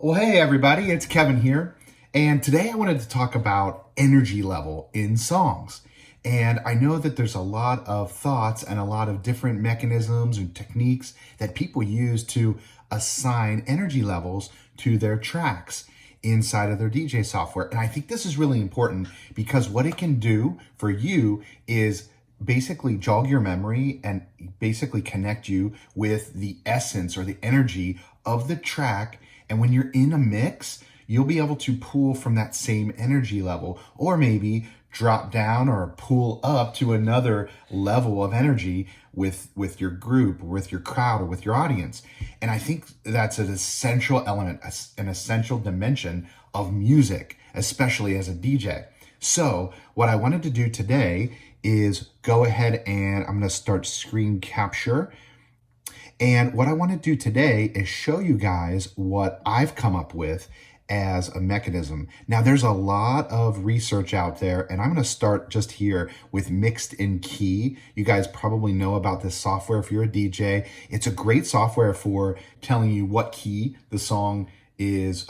Well, hey everybody, it's Kevin here. And today I wanted to talk about energy level in songs. And I know that there's a lot of thoughts and a lot of different mechanisms and techniques that people use to assign energy levels to their tracks inside of their DJ software. And I think this is really important because what it can do for you is basically jog your memory and basically connect you with the essence or the energy of the track. And when you're in a mix, you'll be able to pull from that same energy level, or maybe drop down or pull up to another level of energy with your group, or with your crowd, or with your audience. And I think that's an essential element, an essential dimension of music, especially as a DJ. So what I wanted to do today is go ahead and I'm going to start screen capture. And what I want to do today is show you guys what I've come up with as a mechanism. Now, there's a lot of research out there, and I'm going to start just here with Mixed in Key. You guys probably know about this software if you're a DJ. It's a great software for telling you what key the song is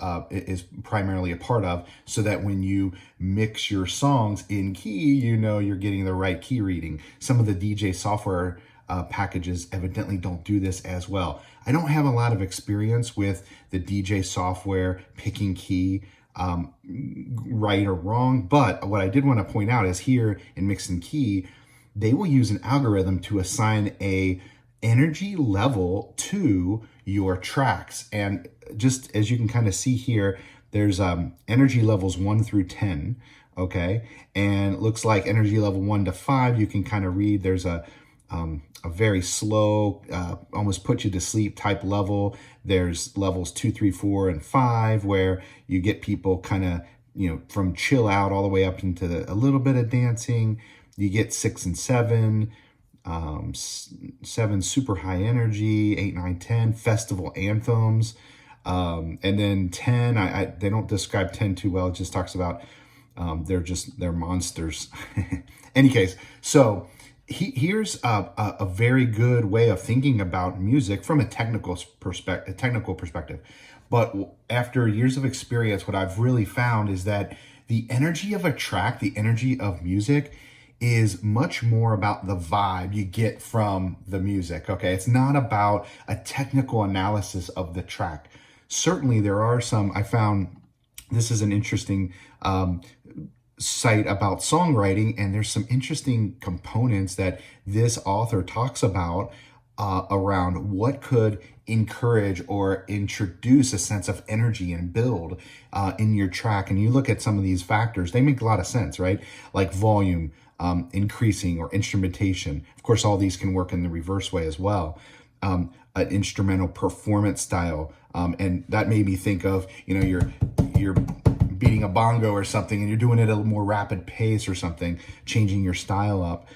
primarily a part of, so that when you mix your songs in key, you know you're getting the right key reading. Some of the DJ software packages evidently don't do this as well. I don't have a lot of experience with the DJ software picking key right or wrong, but what I did want to point out is here in Mix and Key, they will use an algorithm to assign a energy level to your tracks. And just as you can kind of see here, there's energy levels 1 through 10, okay? And it looks like energy level 1 to 5, you can kind of read there's a very slow, almost put you to sleep type level. There's levels 2, 3, 4, and 5, where you get people kind of, from chill out all the way up into a little bit of dancing. You get 6 and 7, 7 super high energy, 8, 9, 10 festival anthems. And then 10, they don't describe 10 too well. It just talks about they're monsters. Any case, so here's a very good way of thinking about music from a technical perspective. But after years of experience, what I've really found is that the energy of a track, the energy of music, is much more about the vibe you get from the music, okay? It's not about a technical analysis of the track. Certainly there are some, I found this is an interesting site about songwriting, and there's some interesting components that this author talks about around what could encourage or introduce a sense of energy and build in your track. And you look at some of these factors, they make a lot of sense, right? Like volume increasing, or instrumentation. Of course, all these can work in the reverse way as well. An instrumental performance style, and that made me think of, you're beating a bongo or something, and you're doing it at a more rapid pace or something, changing your style up.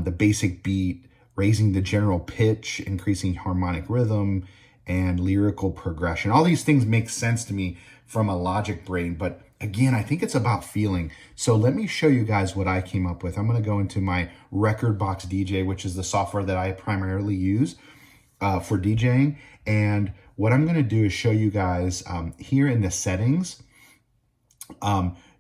The basic beat, raising the general pitch, increasing harmonic rhythm, and lyrical progression. All these things make sense to me from a logic brain, but again, I think it's about feeling. So let me show you guys what I came up with. I'm going to go into my Rekordbox DJ, which is the software that I primarily use for DJing. And what I'm going to do is show you guys here in the settings,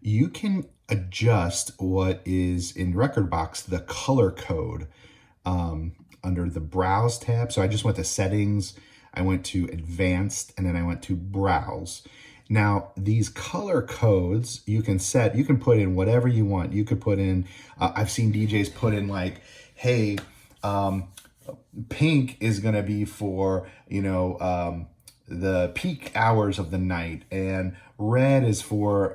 you can adjust what is in Rekordbox, the color code under the Browse tab. So I just went to Settings, I went to Advanced, and then I went to Browse. Now, these color codes you can put in whatever you want. You could put in, I've seen DJs put in like, hey, pink is going to be for, the peak hours of the night, and red is for,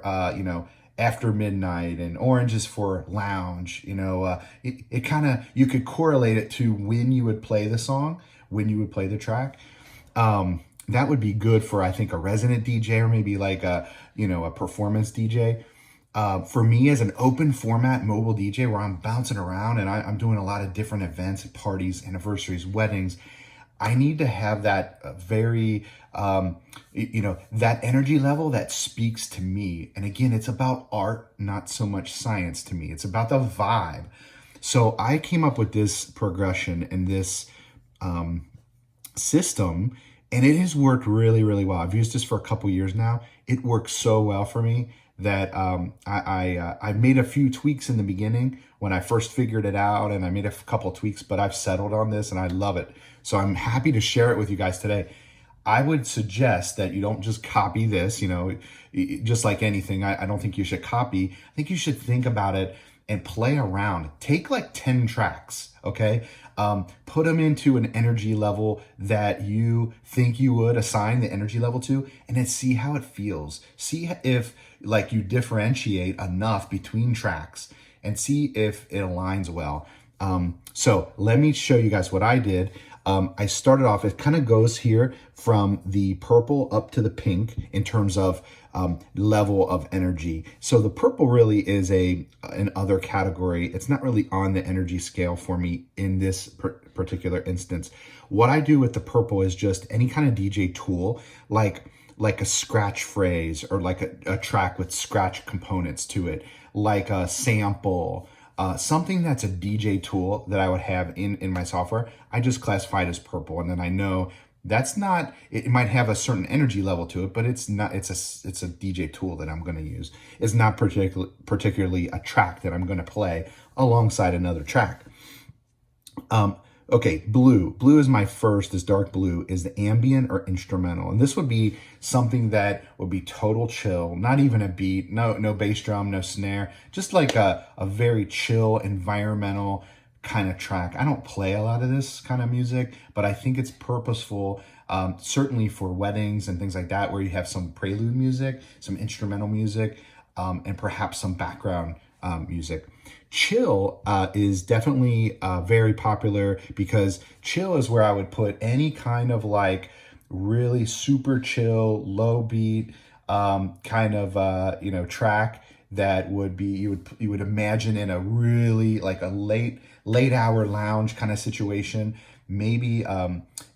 after midnight, and orange is for lounge. It kind of, you could correlate it to when you would play the song, when you would play the track. That would be good for, I think, a resident DJ, or maybe like a performance DJ. For me, as an open format mobile DJ where I'm bouncing around and I'm doing a lot of different events, parties, anniversaries, weddings, I need to have that very, that energy level that speaks to me. And again, it's about art, not so much science to me. It's about the vibe. So I came up with this progression and this system And it has worked really, really well. I've used this for a couple years now. It works so well for me that I made a few tweaks in the beginning when I first figured it out, and I made a couple tweaks, but I've settled on this and I love it. So I'm happy to share it with you guys today. I would suggest that you don't just copy this, just like anything. I don't think you should copy. I think you should think about it and play around. Take like 10 tracks, okay? Put them into an energy level that you think you would assign the energy level to, and then see how it feels. See if like you differentiate enough between tracks and see if it aligns well. So let me show you guys what I did. I started off, it kind of goes here from the purple up to the pink in terms of level of energy. So the purple really is an other category. It's not really on the energy scale for me in this particular instance. What I do with the purple is just any kind of DJ tool, like a scratch phrase or like a track with scratch components to it, like a sample, something that's a DJ tool that I would have in my software. I just classify it as purple, and then I know that's not, it might have a certain energy level to it, but it's not, it's a DJ tool that I'm going to use. It's not particularly a track that I'm going to play alongside another track. Okay, blue. Blue is my first, this dark blue is the ambient or instrumental. And this would be something that would be total chill, not even a beat, no bass drum, no snare, just like a very chill environmental kind of track. I don't play a lot of this kind of music, but I think it's purposeful, certainly for weddings and things like that, where you have some prelude music, some instrumental music, and perhaps some background music. Chill is definitely very popular, because chill is where I would put any kind of like really super chill, low beat kind of track that would be, you would imagine in a really like a late hour lounge kind of situation. Maybe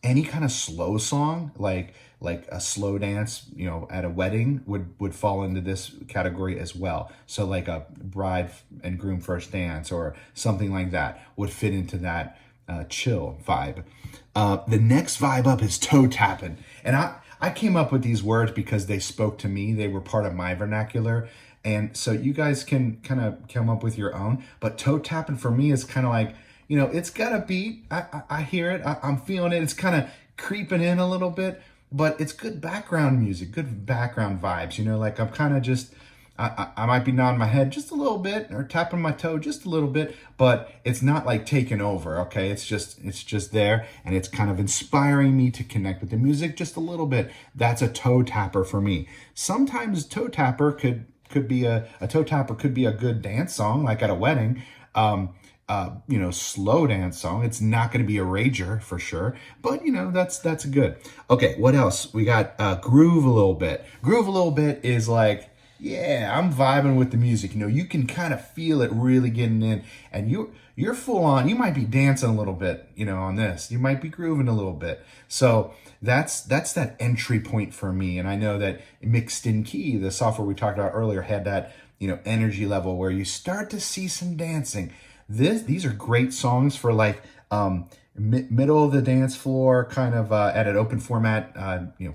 any kind of slow song, like a slow dance, at a wedding would fall into this category as well. So like a bride and groom first dance or something like that would fit into that chill vibe. The next vibe up is toe tapping. And I came up with these words because they spoke to me. They were part of my vernacular. And so you guys can kind of come up with your own. But toe tapping for me is kind of like, it's got a beat. I hear it. I'm feeling it. It's kind of creeping in a little bit, but it's good background music, good background vibes. Like I'm kind of just, I might be nodding my head just a little bit or tapping my toe just a little bit, but it's not like taking over. Okay. It's just there, and it's kind of inspiring me to connect with the music just a little bit. That's a toe tapper for me. Sometimes toe tapper could be a toe tapper could be a good dance song, like at a wedding. Slow dance song. It's not going to be a rager for sure, but that's good. Okay, what else? We got groove a little bit. Groove a little bit is like, yeah, I'm vibing with the music. You can kind of feel it really getting in, and you're full on. You might be dancing a little bit, on this. You might be grooving a little bit. So that's that entry point for me. And I know that Mixed in Key, the software we talked about earlier, had that energy level where you start to see some dancing. These are great songs for like middle of the dance floor, kind of at an open format,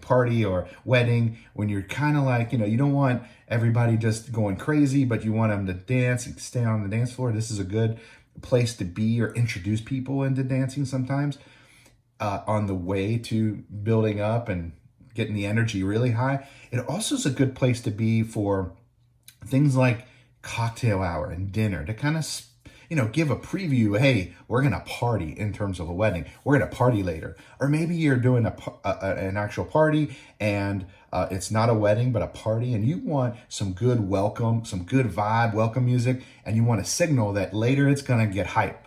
party or wedding, when you're kind of like, you don't want everybody just going crazy, but you want them to dance and stay on the dance floor. This is a good place to be, or introduce people into dancing sometimes on the way to building up and getting the energy really high. It also is a good place to be for things like cocktail hour and dinner, to kind of give a preview. Hey, we're going to party in terms of a wedding. We're going to party later. Or maybe you're doing an actual party, and it's not a wedding, but a party, and you want some good welcome, some good vibe, welcome music, and you want to signal that later it's going to get hype.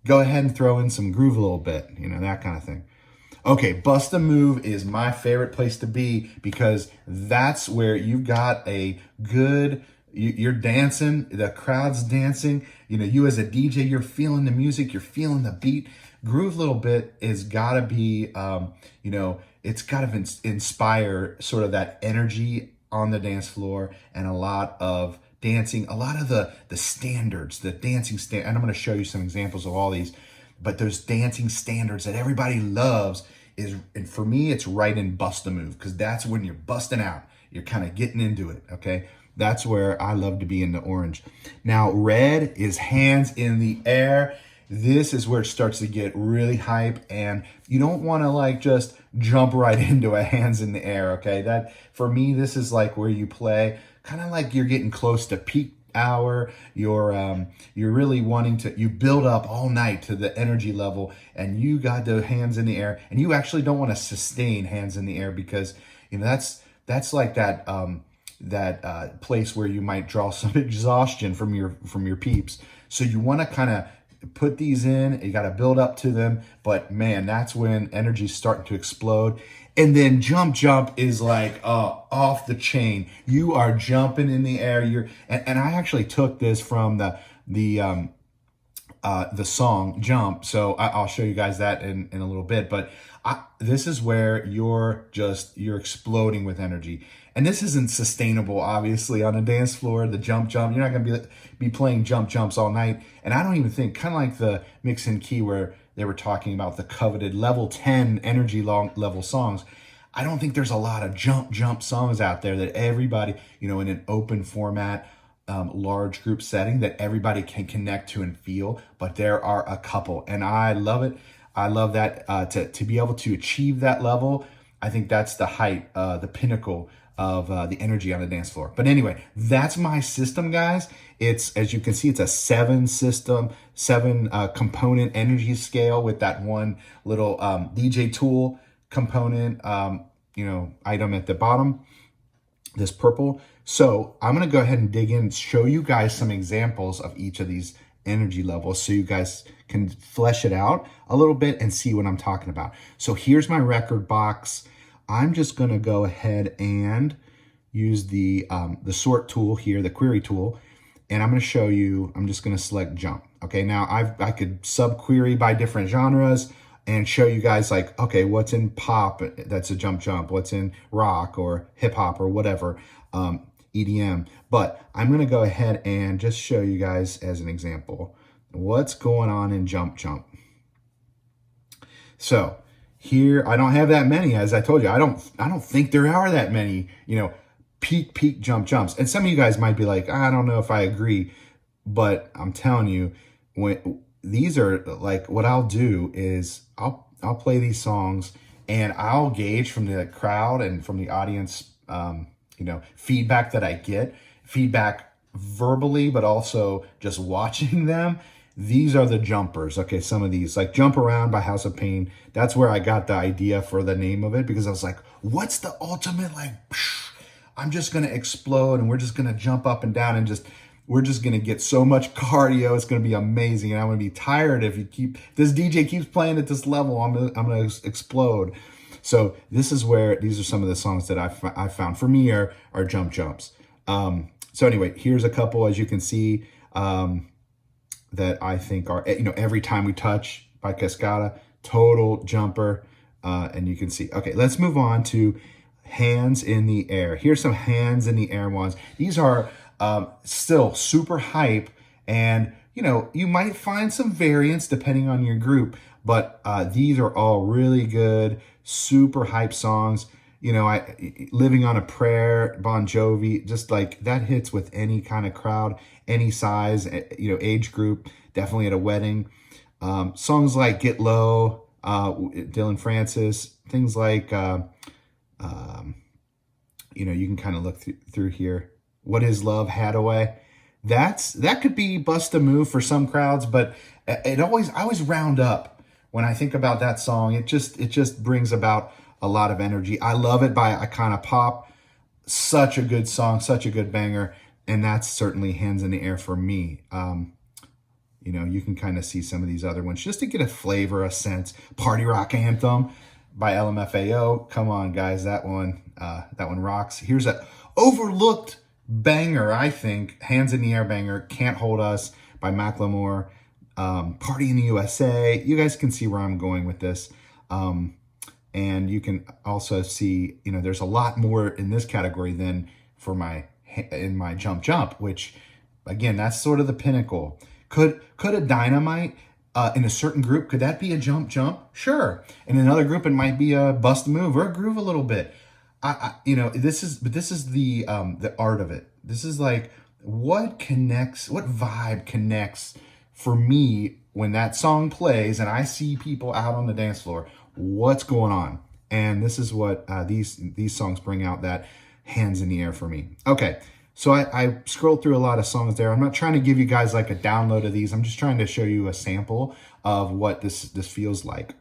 Go ahead and throw in some groove a little bit, that kind of thing. Okay, Bust a Move is my favorite place to be, because that's where you've got a good, you're dancing, the crowd's dancing, you as a DJ, you're feeling the music, you're feeling the beat. Groove a little bit is gotta be, it's gotta inspire sort of that energy on the dance floor, and a lot of dancing, a lot of the standards, the dancing and I'm gonna show you some examples of all these, but there's dancing standards that everybody loves is, and for me, it's right in Bust a Move, because that's when you're busting out. You're kind of getting into it, okay? That's where I love to be in the orange. Now, red is hands in the air. This is where it starts to get really hype, and you don't want to like just jump right into a hands in the air, okay? That, for me, this is like where you play kind of like you're getting close to peak hour. You're really wanting to, you build up all night to the energy level, and you got the hands in the air, and you actually don't want to sustain hands in the air, because that's like that place where you might draw some exhaustion from your peeps. So you want to kind of put these in. You got to build up to them, but man, that's when energy's starting to explode. And then jump is like off the chain. You are jumping in the air. And I actually took this from the song Jump. So I'll show you guys that in a little bit. But this is where you're exploding with energy. And this isn't sustainable, obviously, on a dance floor, the jump. You're not going to be playing jumps all night. And I don't even think, kind of like the Mix and Key where they were talking about the coveted level 10 energy level songs. I don't think there's a lot of jump songs out there that everybody, in an open format, large group setting, that everybody can connect to and feel. But there are a couple, and I love it. I love that to be able to achieve that level. I think that's the height, the pinnacle of the energy on the dance floor. But anyway, that's my system, guys. It's, as you can see, it's a 7 component energy scale with that one little DJ tool component, item at the bottom, this purple. So I'm going to go ahead and dig in and show you guys some examples of each of these energy levels so you guys can flesh it out a little bit and see what I'm talking about. So here's my record box. I'm just going to go ahead and use the sort tool here, the query tool, and I'm going to show you, I'm just going to select jump. Okay, now I could sub-query by different genres and show you guys like, okay, what's in pop, that's a jump, what's in rock or hip hop or whatever, EDM. But I'm going to go ahead and just show you guys as an example what's going on in jump. So here, I don't have that many, as I told you. I don't think there are that many, peak jumps. And some of you guys might be like, I don't know if I agree, but I'm telling you, when these are like, what I'll do is I'll play these songs and I'll gauge from the crowd and from the audience, feedback that I get, feedback verbally, but also just watching them. These are the jumpers. Okay, some of these, like Jump Around by House of Pain. That's where I got the idea for the name of it, because I was like, what's the ultimate, like, I'm just going to explode and we're just going to jump up and down and we're just going to get so much cardio. It's going to be amazing. And I'm going to be tired if this DJ keeps playing at this level. I'm going to explode. So this is where, these are some of the songs that I found for me are jumps. So anyway, here's a couple, as you can see, that I think are, Every Time We Touch by Cascada, total jumper. And you can see, okay, let's move on to Hands in the Air. Here's some Hands in the Air ones. These are still super hype, and you might find some variants depending on your group, but these are all really good, super hype songs. Living on a Prayer, Bon Jovi, just like that hits with any kind of crowd, any size, age group, definitely at a wedding. Songs like Get Low, Dylan Francis, things like, you can kind of look through here. What Is Love, Hadaway. That could be Bust a Move for some crowds, but I always round up when I think about that song. It just brings about a lot of energy. I Love It by Icona Pop. Such a good song, such a good banger. And that's certainly Hands in the Air for me. You can kind of see some of these other ones just to get a flavor, a sense. Party Rock Anthem by LMFAO. Come on, guys, that one rocks. Here's a overlooked banger, I think. Hands in the Air banger, Can't Hold Us by Macklemore. Party in the USA. You guys can see where I'm going with this. And you can also see, there's a lot more in this category than for my jump, which again, that's sort of the pinnacle. Could a Dynamite In a certain group, could that be a jump jump? Sure. In another group, it might be a bust a move or a groove a little bit. This is the art of it. This is like what vibe connects for me when that song plays and I see people out on the dance floor. What's going on? And this is what these songs bring out, that hands in the air for me. Okay. So I scrolled through a lot of songs there. I'm not trying to give you guys like a download of these. I'm just trying to show you a sample of what this feels like.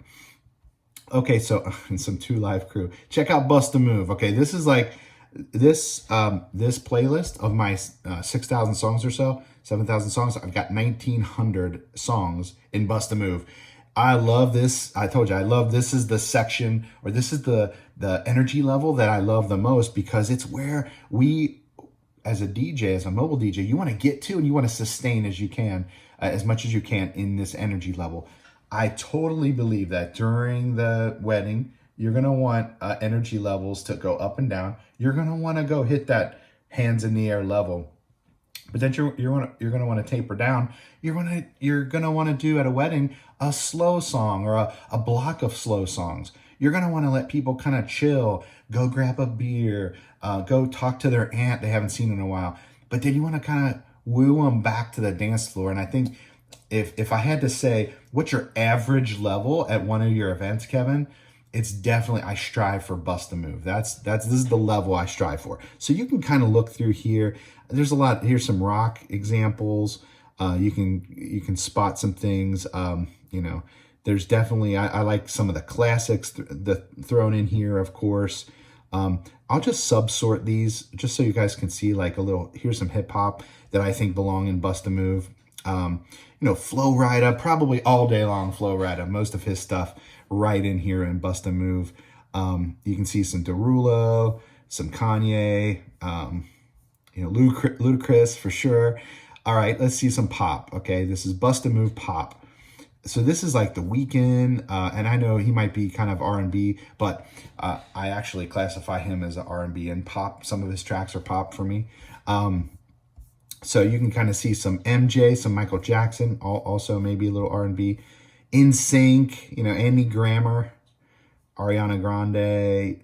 Okay, so and some 2 Live Crew. Check out Bust a Move. Okay, this is like this playlist of my 6,000 songs or so, 7,000 songs. I've got 1,900 songs in Bust a Move. I love this. I told you I love this is the section, or this is the energy level that I love the most, because it's where we, as a DJ, as a mobile DJ, you want to get to and you want to sustain as you can, as much as you can in this energy level. I totally believe that during the wedding, you're going to want energy levels to go up and down. You're going to want to go hit that hands in the air level. But then you're going to want to taper down. You're going to want to do at a wedding a slow song or a block of slow songs. You're going to want to let people kind of chill, go grab a beer, go talk to their aunt they haven't seen in a while. But then you want to kind of woo them back to the dance floor. And I think if I had to say, what's your average level at one of your events, Kevin? It's definitely, I strive for Bust a Move. This is the level I strive for. So you can kind of look through here. There's a lot, here's some rock examples. You can spot some things. There's definitely, I like some of the classics thrown in here, of course. I'll just subsort these just so you guys can see like a little, here's some hip hop that I think belong in Bust a Move. Flo Rida, probably all day long Flo Rida, most of his stuff right in here in Bust a Move. You can see some Derulo, some Kanye, Ludacris for sure. All right, let's see some pop. Okay, this is Bust a Move pop. So this is like The Weeknd, and I know he might be kind of R&B, but I actually classify him as an R&B and pop. Some of his tracks are pop for me. So you can kind of see some MJ, some Michael Jackson, also maybe a little R&B. NSYNC, Andy Grammer, Ariana Grande,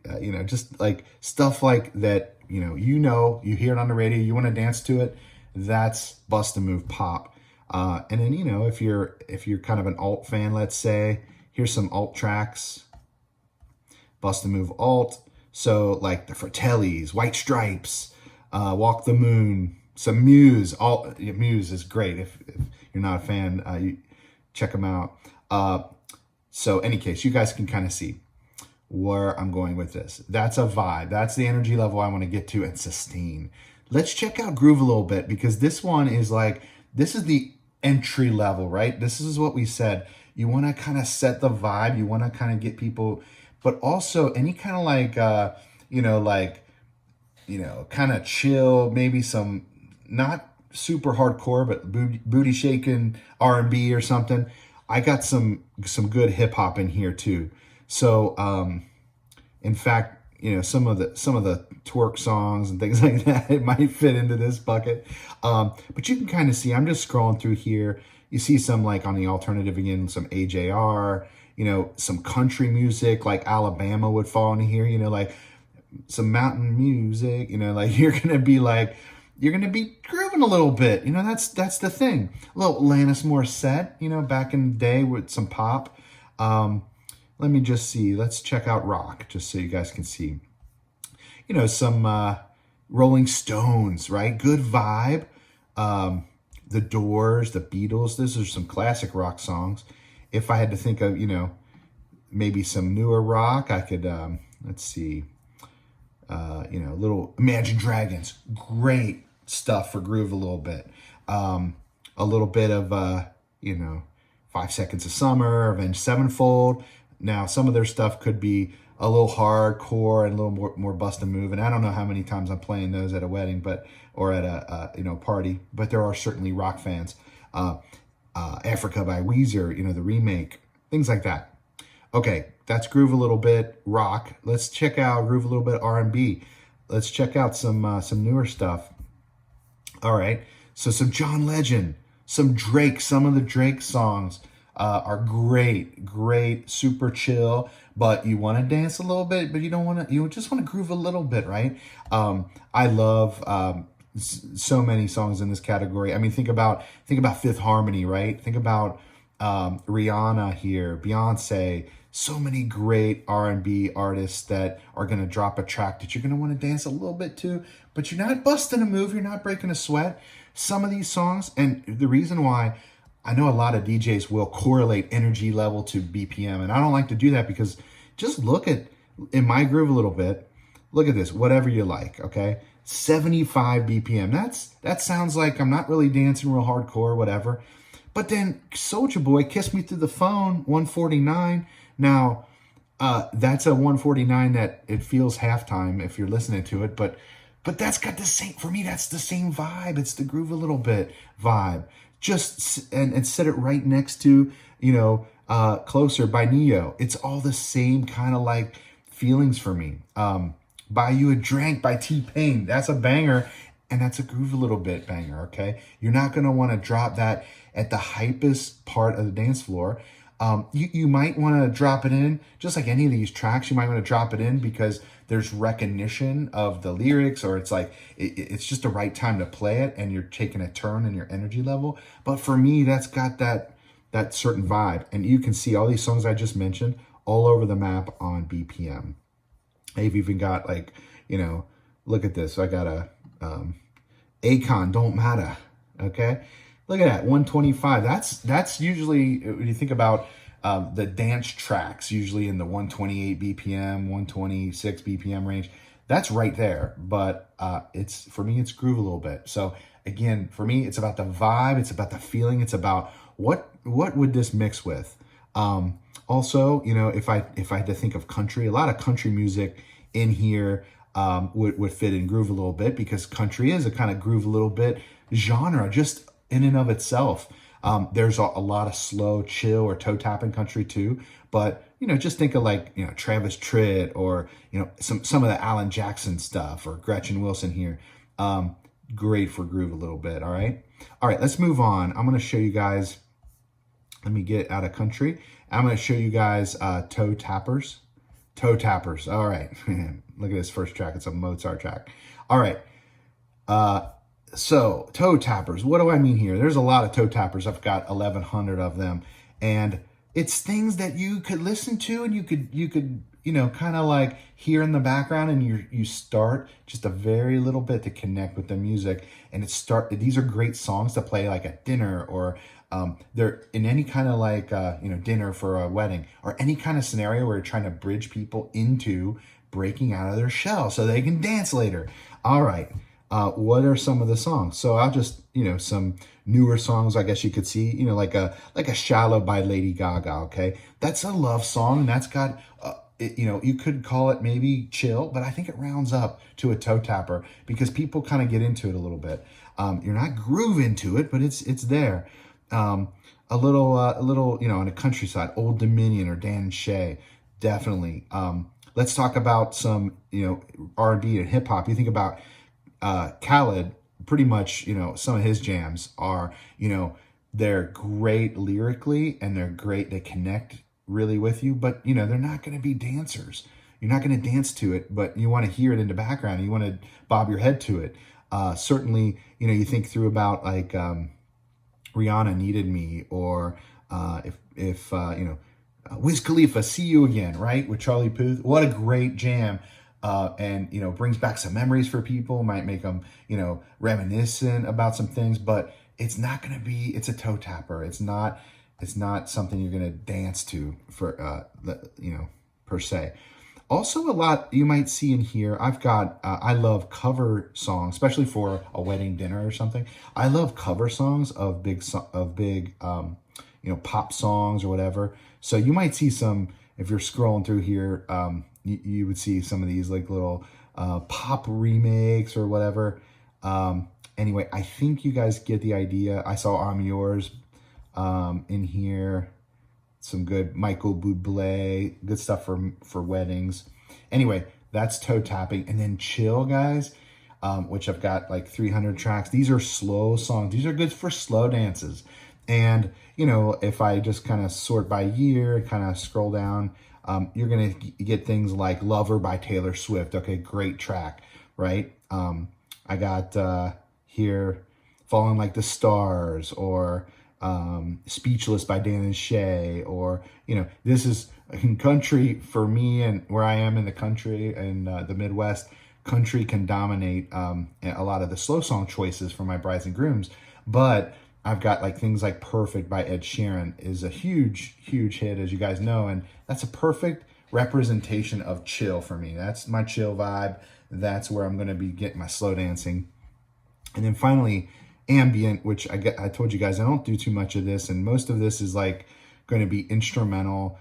just like stuff like that, you hear it on the radio, you want to dance to it. That's Bust a Move pop. And then, if you're kind of an alt fan, let's say, here's some alt tracks, Bust a Move alt. So like the Fratellis, White Stripes, Walk the Moon, some Muse. Muse is great. If you're not a fan, you check them out. So any case, you guys can kind of see where I'm going with this. That's a vibe. That's the energy level I want to get to and sustain. Let's check out groove a little bit, because this one is like, this is the entry level, right? This is what we said. You want to kind of set the vibe. You want to kind of get people, but also any kind of like, kind of chill, maybe some not super hardcore, but booty shaking R&B or something. I got some good hip hop in here too. So, in fact, some of the twerk songs and things like that, it might fit into this bucket. But you can kind of see, I'm just scrolling through here. You see some like on the alternative again, some AJR, some country music, like Alabama would fall into here, like some mountain music, like you're going to be grooving a little bit. That's the thing. A little Alanis Morissette, back in the day with some pop. Let me just see. Let's check out rock, just so you guys can see. Some Rolling Stones, right? Good vibe. The Doors, the Beatles. Those are some classic rock songs. If I had to think of, maybe some newer rock, I could, let's see. Little Imagine Dragons. Great stuff for groove a little bit. A little bit of, 5 Seconds of Summer, Avenged Sevenfold. Now, some of their stuff could be a little hardcore and a little more Bust a Move. And I don't know how many times I'm playing those at a wedding, or at a party, but there are certainly rock fans. Africa by Weezer, the remake, things like that. Okay, that's groove a little bit rock. Let's check out groove a little bit R&B. Let's check out some newer stuff. All right, so some John Legend, some Drake, some of the Drake songs. are great, super chill, but you want to dance a little bit, but you don't want to, you just want to groove a little bit, right? I love so many songs in this category. I mean, think about Fifth Harmony, right? Think about Rihanna here, Beyonce, so many great R&B artists that are going to drop a track that you're going to want to dance a little bit to, but you're not busting a move, you're not breaking a sweat. Some of these songs, and the reason why I know a lot of DJs will correlate energy level to BPM, and I don't like to do that because just look at, in my groove a little bit, look at this, whatever you like, okay? 75 BPM, that sounds like I'm not really dancing real hardcore, whatever. But then Soulja Boy, Kiss Me Through the Phone, 149. Now, that's a 149 that it feels halftime if you're listening to it, but that's got the same, for me, that's the same vibe. It's the groove a little bit vibe. Just, and set it right next to, Closer by Neo. It's all the same kind of like feelings for me. Buy You a Drink by T-Pain. That's a banger. And that's a groove a little bit banger, okay? You're not going to want to drop that at the hypest part of the dance floor. You might want to drop it in, just like any of these tracks, you might want to drop it in because there's recognition of the lyrics, or it's like, it's just the right time to play it and you're taking a turn in your energy level. But for me, that's got that certain vibe. And you can see all these songs I just mentioned all over the map on BPM. I've even got like, look at this. I got a Akon, Don't Matter, okay? Look at that, 125. That's usually, when you think about the dance tracks, usually in the 128 BPM, 126 BPM range, that's right there. But for me, it's groove a little bit. So again, for me, it's about the vibe, it's about the feeling, it's about what would this mix with? Also, if I had to think of country, a lot of country music in here would fit in groove a little bit, because country is a kind of groove a little bit genre just in and of itself. There's a lot of slow, chill, or toe tapping country too. But, just think of like, Travis Tritt, or, some of the Alan Jackson stuff, or Gretchen Wilson here. Great for groove a little bit. All right. Let's move on. I'm going to show you guys, let me get out of country. I'm going to show you guys toe tappers. Toe tappers. All right. Look at this first track. It's a Mozart track. All right. So toe tappers, what do I mean here? There's a lot of toe tappers. I've got 1,100 of them, and it's things that you could listen to, and you could kind of like hear in the background, and you start just a very little bit to connect with the music, and these are great songs to play like at dinner, or they're in any kind of like dinner for a wedding, or any kind of scenario where you're trying to bridge people into breaking out of their shell so they can dance later. All right. What are some of the songs? So I'll just, some newer songs, I guess you could see, like a Shallow by Lady Gaga. Okay. That's a love song. And that's got, you could call it maybe chill, but I think it rounds up to a toe tapper because people kind of get into it a little bit. You're not grooving to it, but it's there. A little, on the countryside, Old Dominion or Dan and Shay, definitely. Let's talk about some, R&B and hip hop. You think about Khaled, pretty much, some of his jams are, they're great lyrically, and they're great. They connect really with you, but, they're not going to be dancers. You're not going to dance to it, but you want to hear it in the background. You want to bob your head to it. Certainly, you think through about like Rihanna, Needed Me, or if Wiz Khalifa, See You Again, right? With Charlie Puth. What a great jam. And, brings back some memories for people, might make them, reminiscent about some things, but it's not going to be, it's a toe tapper. It's not something you're going to dance to for, per se. Also, a lot you might see in here, I've got, I love cover songs, especially for a wedding dinner or something. I love cover songs of big, pop songs or whatever. So you might see some, if you're scrolling through here, you would see some of these like little pop remakes or whatever. Anyway, I think you guys get the idea. I saw I'm Yours in here. Some good Michael Bublé, good stuff for weddings. Anyway, that's toe tapping. And then chill, guys, which I've got like 300 tracks. These are slow songs. These are good for slow dances. And, you know, if I just kind of sort by year, kind of scroll down, you're going to get things like Lover by Taylor Swift. Okay, great track, right? I got here Falling Like the Stars, or Speechless by Dan and Shay, or, you know, this is in country for me, and where I am in the country in the Midwest, country can dominate a lot of the slow song choices for my brides and grooms. But I've got like things like Perfect by Ed Sheeran is a huge, huge hit, as you guys know. And that's a perfect representation of chill for me. That's my chill vibe. That's where I'm going to be getting my slow dancing. And then finally, ambient, which I told you guys I don't do too much of this. And most of this is like going to be instrumental.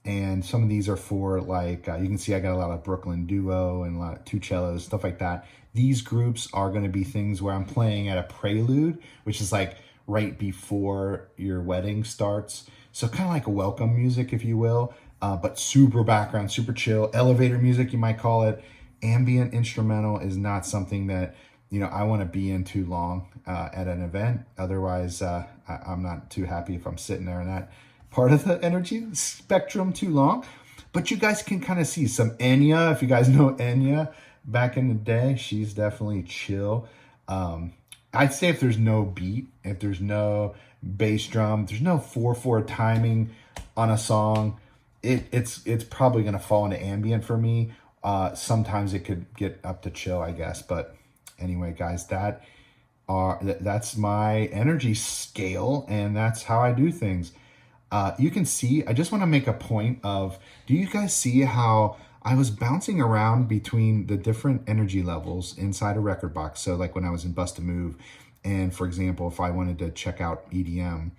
And some of these are for like, you can see I got a lot of Brooklyn duo and a lot of two cellos, stuff like that. These groups are going to be things where I'm playing at a prelude, which is like right before your wedding starts. So kind of like a welcome music, if you will, but super background, super chill, elevator music, you might call it. Ambient instrumental is not something that, you know, I want to be in too long at an event. Otherwise, I'm not too happy if I'm sitting there in that part of the energy spectrum too long. But you guys can kind of see some Enya. If you guys know Enya back in the day, she's definitely chill. I'd say if there's no beat, if there's no bass drum, there's no 4/4 timing on a song, it's probably going to fall into ambient for me. Sometimes it could get up to chill, I guess. But anyway, guys, that's my energy scale, and that's how I do things. You can see, I just want to make a point of, do you guys see how I was bouncing around between the different energy levels inside a Rekordbox? So like when I was in Bust a Move, and for example, if I wanted to check out EDM,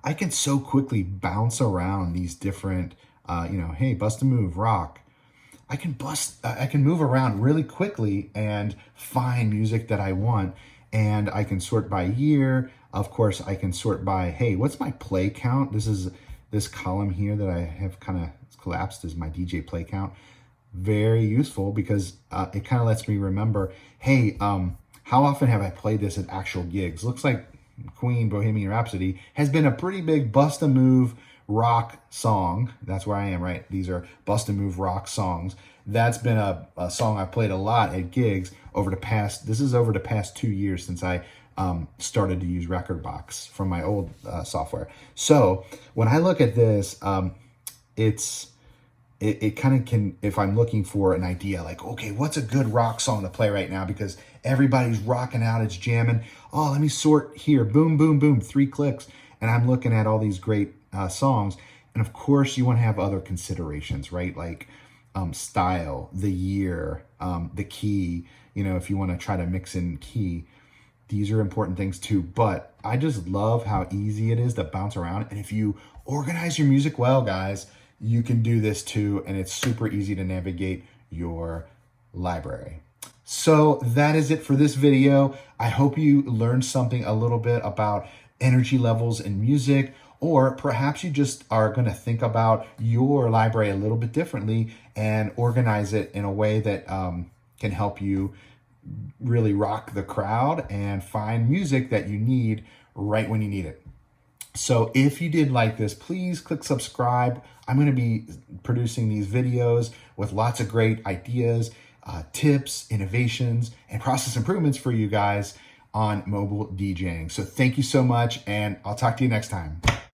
I can so quickly bounce around these different, you know, hey, Bust a Move, rock. I can move around really quickly and find music that I want. And I can sort by year. Of course, I can sort by, hey, what's my play count? This column here that I have kind of collapsed is my DJ play count. Very useful because it kind of lets me remember, hey, how often have I played this at actual gigs? Looks like Queen Bohemian Rhapsody has been a pretty big Bust a Move rock song. That's where I am, right? These are Bust a Move rock songs. That's been a song I played a lot at gigs over the past 2 years since I started to use Rekordbox from my old software. So when I look at this, it kind of can, if I'm looking for an idea, like, okay, what's a good rock song to play right now? Because everybody's rocking out, it's jamming. Oh, let me sort here. Boom, boom, boom, 3 clicks. And I'm looking at all these great songs. And of course, you want to have other considerations, right? Like style, the year, the key, you know, if you want to try to mix in key. These are important things too, but I just love how easy it is to bounce around. And if you organize your music well, guys, you can do this too. And it's super easy to navigate your library. So that is it for this video. I hope you learned something a little bit about energy levels in music, or perhaps you just are going to think about your library a little bit differently and organize it in a way that can help you really rock the crowd and find music that you need right when you need it. So if you did like this, please click subscribe. I'm going to be producing these videos with lots of great ideas, tips, innovations, and process improvements for you guys on mobile DJing. So thank you so much, and I'll talk to you next time.